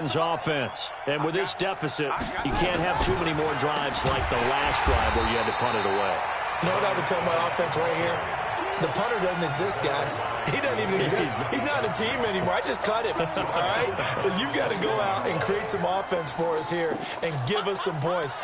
offense. And with this deficit, you can't have too many more drives like the last drive where you had to punt it away. You know what I would tell my offense right here? The punter doesn't exist, guys. He doesn't even exist. He's not a team anymore. I just cut him, all right? So you've got to go out and create some offense for us here and give us some points.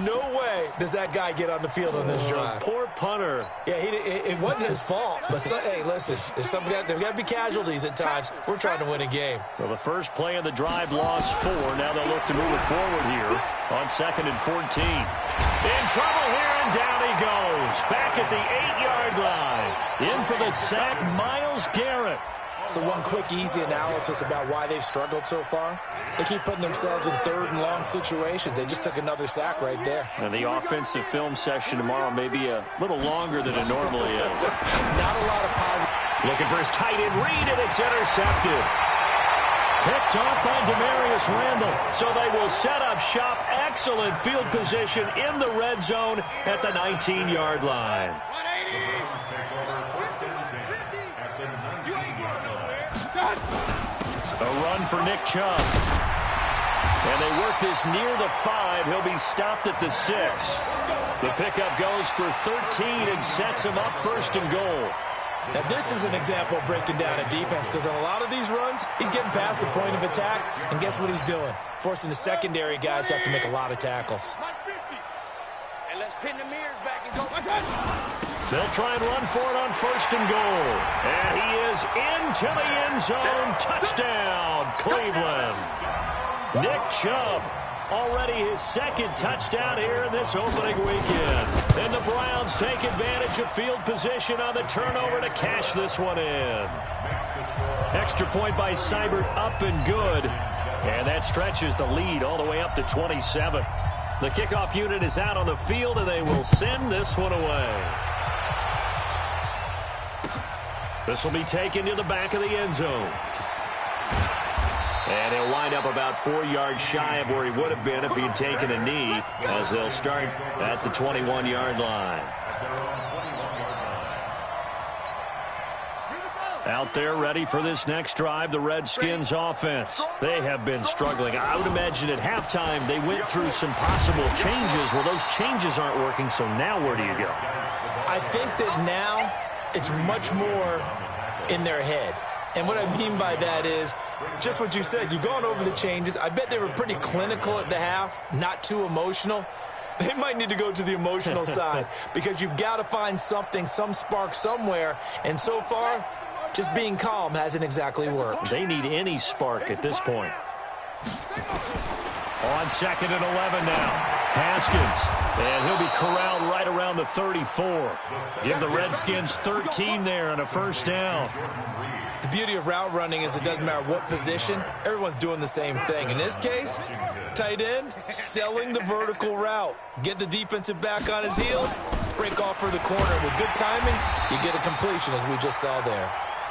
No way does that guy get on the field on this drive. Poor punter. Yeah, it wasn't his fault. But, hey, listen, there's got to be casualties at times. We're trying to win a game. Well, the first play of the drive lost 4. Now they'll look to move it forward here on 2nd and 14. In trouble here, and down he goes. Back at the 8-yard line. In for the sack, Myles Garrett. So one quick, easy analysis about why they've struggled so far. They keep putting themselves in 3rd and long situations. They just took another sack right there. And the offensive film session tomorrow may be a little longer than it normally is. Not a lot of positive. Looking for his tight end read, and it's intercepted. Picked off by Demarius Randall. So they will set up shop. Excellent field position in the red zone at the 19-yard line. A run for Nick Chubb. And they work this near the 5. He'll be stopped at the 6. The pickup goes for 13 and sets him up 1st and goal. Now, this is an example of breaking down a defense because on a lot of these runs, he's getting past the point of attack, and guess what he's doing? Forcing the secondary guys to have to make a lot of tackles. And let's pin the mirrors back and go. They'll try and run for it on 1st and goal. And he is into the end zone. Touchdown, Cleveland. Nick Chubb. Already his 2nd touchdown here in this opening weekend. And the Browns take advantage of field position on the turnover to cash this one in. Extra point by Seibert, up and good. And that stretches the lead all the way up to 27. The kickoff unit is out on the field, and they will send this one away. This will be taken to the back of the end zone. And he'll wind up about 4 yards shy of where he would have been if he had taken a knee, as they'll start at the 21-yard line. Out there ready for this next drive, the Redskins offense. They have been struggling. I would imagine at halftime they went through some possible changes. Well, those changes aren't working, so now where do you go? I think that now it's much more in their head. And what I mean by that is just what you said. You've gone over the changes. I bet they were pretty clinical at the half, not too emotional. They might need to go to the emotional side because you've got to find something, some spark somewhere. And so far, just being calm hasn't exactly worked. They need any spark at this point. On 2nd and 11 now. Haskins, and he'll be corralled right around the 34. Give the Redskins 13 there and a 1st down. The beauty of route running is it doesn't matter what position. Everyone's doing the same thing. In this case, tight end, selling the vertical route. Get the defensive back on his heels, break off for the corner. With good timing, you get a completion as we just saw there.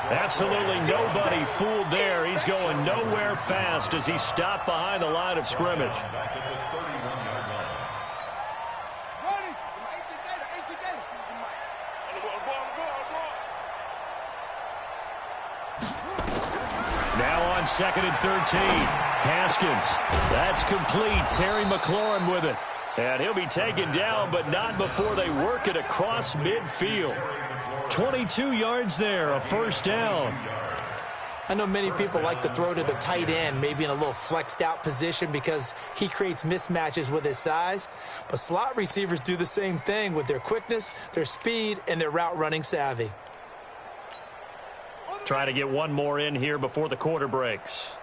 Absolutely nobody fooled there. He's going nowhere fast as he stopped behind the line of scrimmage. Now on 2nd and 13. Haskins. That's complete. Terry McLaurin with it. And he'll be taken down, but not before they work it across midfield. 22 yards there, a 1st down. I know many people like to throw to the tight end, maybe in a little flexed out position because he creates mismatches with his size. But slot receivers do the same thing with their quickness, their speed, and their route running savvy. Try to get one more in here before the quarter breaks.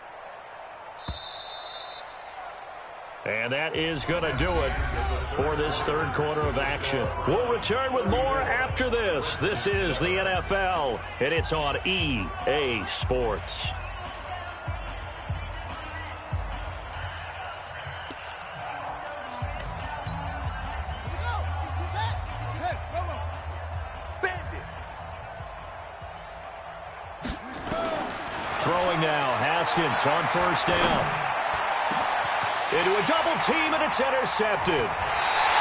And that is going to do it for this 3rd quarter of action. We'll return with more after this. This is the NFL, and it's on EA Sports. Throwing now, Haskins on 1st down. Into a double team, and it's intercepted.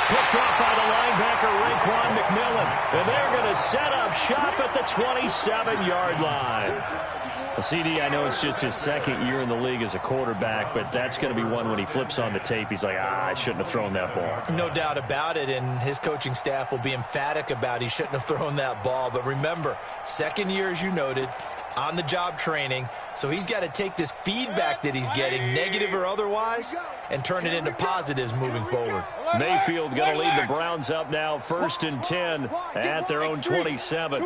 Picked off by the linebacker, Raekwon McMillan. And they're going to set up shop at the 27-yard line. CD, I know it's just his second year in the league as a quarterback, but that's going to be one when he flips on the tape, he's like, I shouldn't have thrown that ball. No doubt about it, and his coaching staff will be emphatic about he shouldn't have thrown that ball. But remember, second year, as you noted, on-the-job training, so he's got to take this feedback that he's getting, negative or otherwise, and turn it into positives moving forward. Mayfield going to lead the Browns up now, 1st and 10 at their own 27.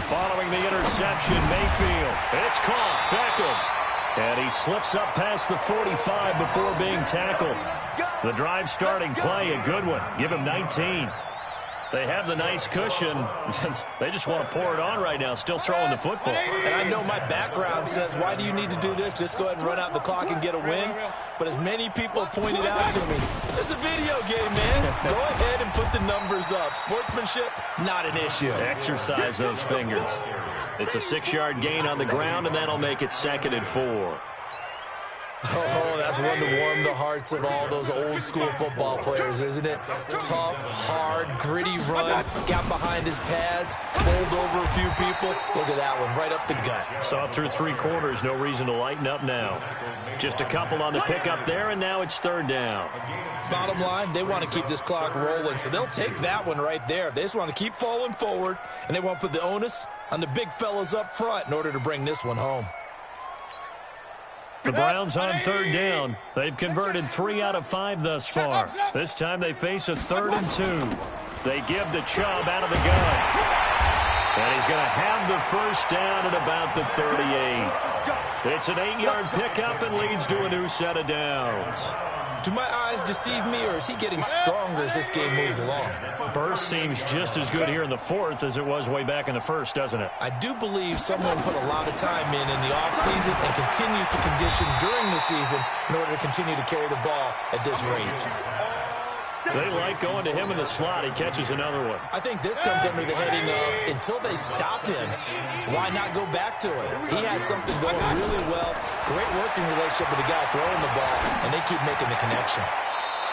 Following the interception, Mayfield. It's caught. Beckham. And he slips up past the 45 before being tackled. The drive starting play, a good one. Give him 19. They have the nice cushion. They just want to pour it on right now, still throwing the football. And I know my background says, why do you need to do this? Just go ahead and run out the clock and get a win. But as many people pointed out to me, it's a video game, man. Go ahead and put the numbers up. Sportsmanship, not an issue. Exercise those fingers. It's a 6-yard gain on the ground, and that'll make it 2nd and 4. Oh, that's one to warm the hearts of all those old-school football players, isn't it? Tough, hard, gritty run, got behind his pads, bowled over a few people. Look at that one, right up the gut. Saw it through 3 quarters, no reason to lighten up now. Just a couple on the pickup there, and now it's 3rd down. Bottom line, they want to keep this clock rolling, so they'll take that one right there. They just want to keep falling forward, and they want to put the onus on the big fellas up front in order to bring this one home. The Browns on 3rd down. They've converted 3 out of 5 thus far. This time they face a 3rd and 2. They give to Chubb out of the gun. And he's going to have the 1st down at about the 38. It's an 8-yard pickup and leads to a new set of downs. Do my eyes deceive me, or is he getting stronger as this game moves along? Burst seems just as good here in the 4th as it was way back in the 1st, doesn't it? I do believe someone put a lot of time in the offseason and continues to condition during the season in order to continue to carry the ball at this rate. They like going to him in the slot. He catches another one. I think this comes under the heading of, until they stop him, why not go back to it? He has something going really well. Great working relationship with the guy throwing the ball, and they keep making the connection.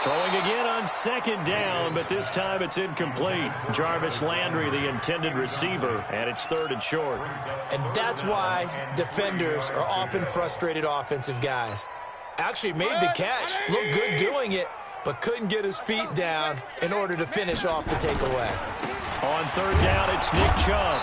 Throwing again on 2nd down, but this time it's incomplete. Jarvis Landry, the intended receiver, and it's 3rd and short. And that's why defenders are often frustrated offensive guys. Actually made the catch, looked good doing it, but couldn't get his feet down in order to finish off the takeaway. On 3rd down, it's Nick Chubb.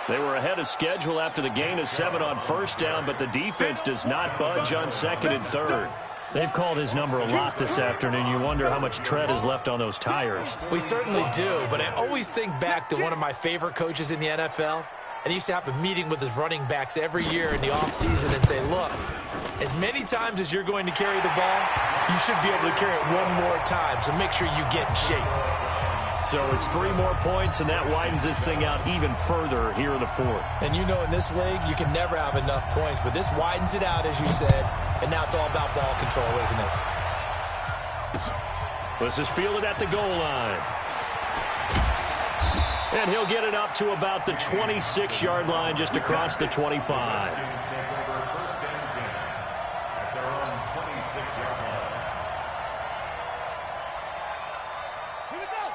They were ahead of schedule after the gain of 7 on 1st down, but the defense does not budge on 2nd and 3rd. They've called his number a lot this afternoon. You wonder how much tread is left on those tires. We certainly do, but I always think back to one of my favorite coaches in the NFL. And he used to have a meeting with his running backs every year in the offseason and say, look, as many times as you're going to carry the ball, you should be able to carry it one more time, so make sure you get in shape. So it's 3 more points, and that widens this thing out even further here in the 4th. And you know in this league, you can never have enough points, but this widens it out, as you said, and now it's all about ball control, isn't it? This is fielded at the goal line. And he'll get it up to about the 26-yard line, just across the 25.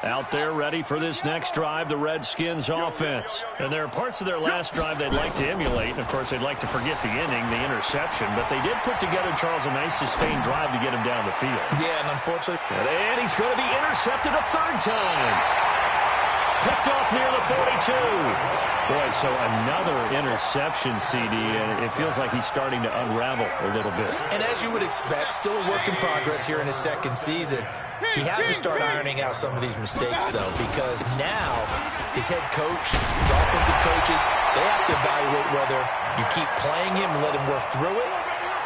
Out there ready for this next drive, the Redskins offense. And there are parts of their last drive they'd like to emulate. And, of course, they'd like to forget the inning, the interception. But they did put together, Charles, a nice sustained drive to get him down the field. Yeah, and unfortunately. And he's going to be intercepted a 3rd time. Picked off near the 42. Boy, so another interception, CD, and it feels like he's starting to unravel a little bit. And as you would expect, still a work in progress here in his 2nd season. He has to start ironing out some of these mistakes, though, because now his head coach, his offensive coaches, they have to evaluate whether you keep playing him and let him work through it,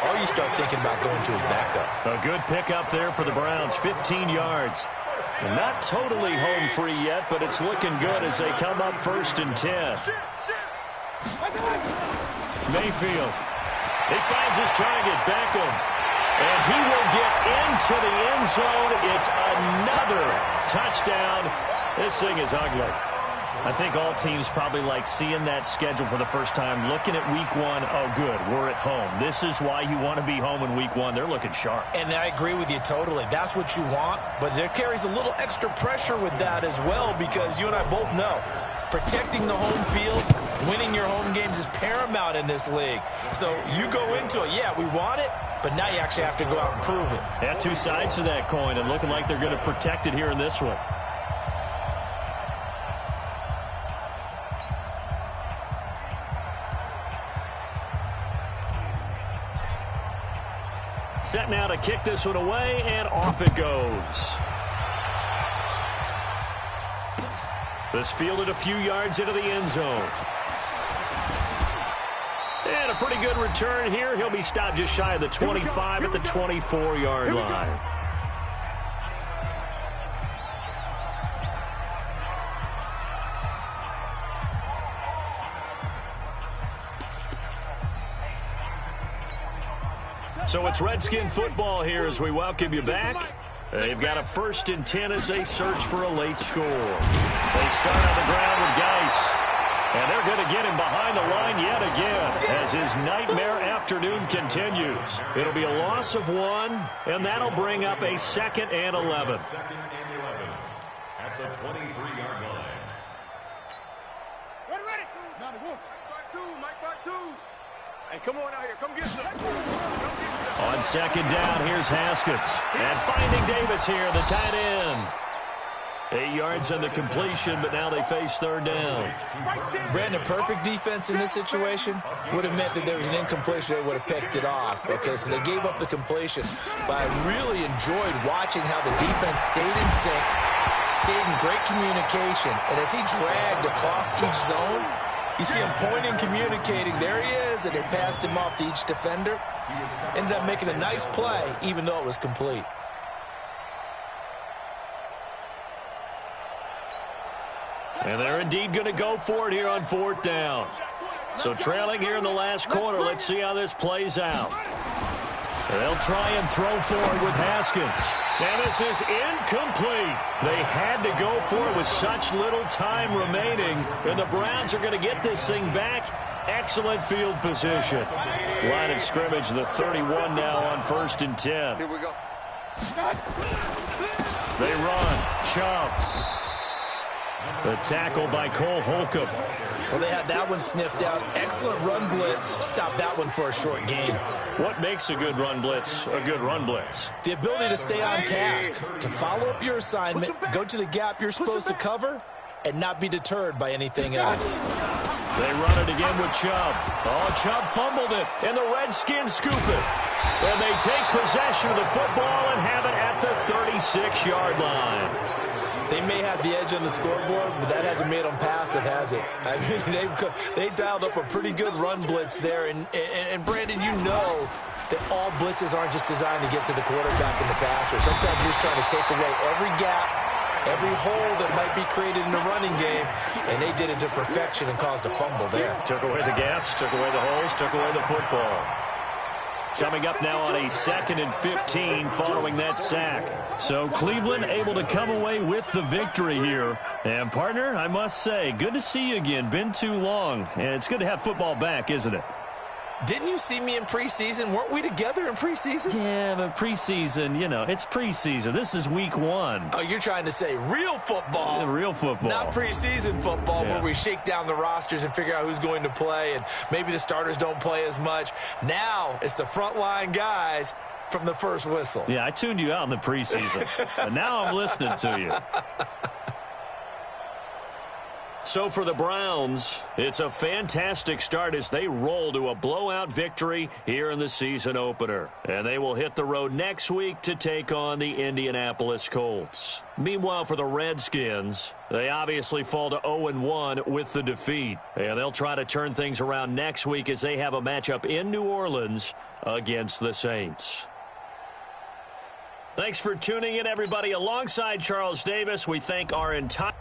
or you start thinking about going to his backup. A good pickup there for the Browns, 15 yards. And not totally home free yet, but it's looking good as they come up 1st and 10. Mayfield. He finds his target, Beckham. And he will get into the end zone. It's another touchdown. This thing is ugly. I think all teams probably like seeing that schedule for the first time, looking at week one. Oh, good, we're at home. This is why you want to be home in week one. They're looking sharp. And I agree with you totally. That's what you want, but there carries a little extra pressure with that as well, because you and I both know protecting the home field, winning your home games is paramount in this league. So you go into it, yeah, we want it, but now you actually have to go out and prove it. Yeah, two sides to that coin, and looking like they're going to protect it here in this one. Set now to kick this one away, and off it goes. This fielded a few yards into the end zone. And a pretty good return here. He'll be stopped just shy of the 25 at the 24-yard line. So it's Redskin football here as we welcome you back. They've got a 1st and 10 as they search for a late score. They start on the ground with Geis. And they're going to get him behind the line yet again as his nightmare afternoon continues. It'll be a loss of 1, and that'll bring up a 2nd and 11. 2nd and 11 at the 23-yard line. Ready. Mike back two. Hey, come on out here. Come get some. On 2nd down, here's Haskins. And finding Davis here, the tight end. 8 yards on the completion, but now they face 3rd down. Brandon, perfect defense in this situation would have meant that there was an incompletion. They would have picked it off. Okay, so they gave up the completion. But I really enjoyed watching how the defense stayed in sync, stayed in great communication. And as he dragged across each zone, you see him pointing, communicating. There he is, and they passed him off to each defender. Ended up making a nice play, even though it was complete. And they're indeed going to go for it here on 4th down. So trailing here in the last quarter, let's see how this plays out. They'll try and throw forward with Haskins. And this is incomplete. They had to go for it with such little time remaining. And the Browns are going to get this thing back. Excellent field position. Line of scrimmage, the 31 now on 1st and 10. Here we go. They run. Chubb. The tackle by Cole Holcomb. Well, they had that one sniffed out. Excellent run blitz. Stopped that one for a short gain. What makes a good run blitz a good run blitz? The ability to stay on task, to follow up your assignment, go to the gap you're supposed to cover, and not be deterred by anything else. They run it again with Chubb. Oh, Chubb fumbled it, and the Redskins scoop it. And they take possession of the football and have it at the 36-yard line. They may have the edge on the scoreboard, but that hasn't made them passive, has it? I mean, they dialed up a pretty good run blitz there. And Brandon, you know that all blitzes aren't just designed to get to the quarterback and the passer. Sometimes you're just trying to take away every gap, every hole that might be created in the running game, and they did it to perfection and caused a fumble there. Took away the gaps, took away the holes, took away the football. Coming up now on a 2nd and 15 following that sack. So Cleveland able to come away with the victory here. And partner, I must say, good to see you again. Been too long. And it's good to have football back, isn't it? Didn't you see me in preseason? Weren't we together in preseason? Yeah, but preseason, you know, it's preseason. This is week 1. Oh, you're trying to say real football. Yeah, real football. Not preseason football, yeah, where we shake down the rosters and figure out who's going to play, and maybe the starters don't play as much. Now it's the frontline guys from the first whistle. Yeah, I tuned you out in the preseason, and now I'm listening to you. So for the Browns, it's a fantastic start as they roll to a blowout victory here in the season opener. And they will hit the road next week to take on the Indianapolis Colts. Meanwhile, for the Redskins, they obviously fall to 0-1 with the defeat. And they'll try to turn things around next week as they have a matchup in New Orleans against the Saints. Thanks for tuning in, everybody. Alongside Charles Davis, we thank our entire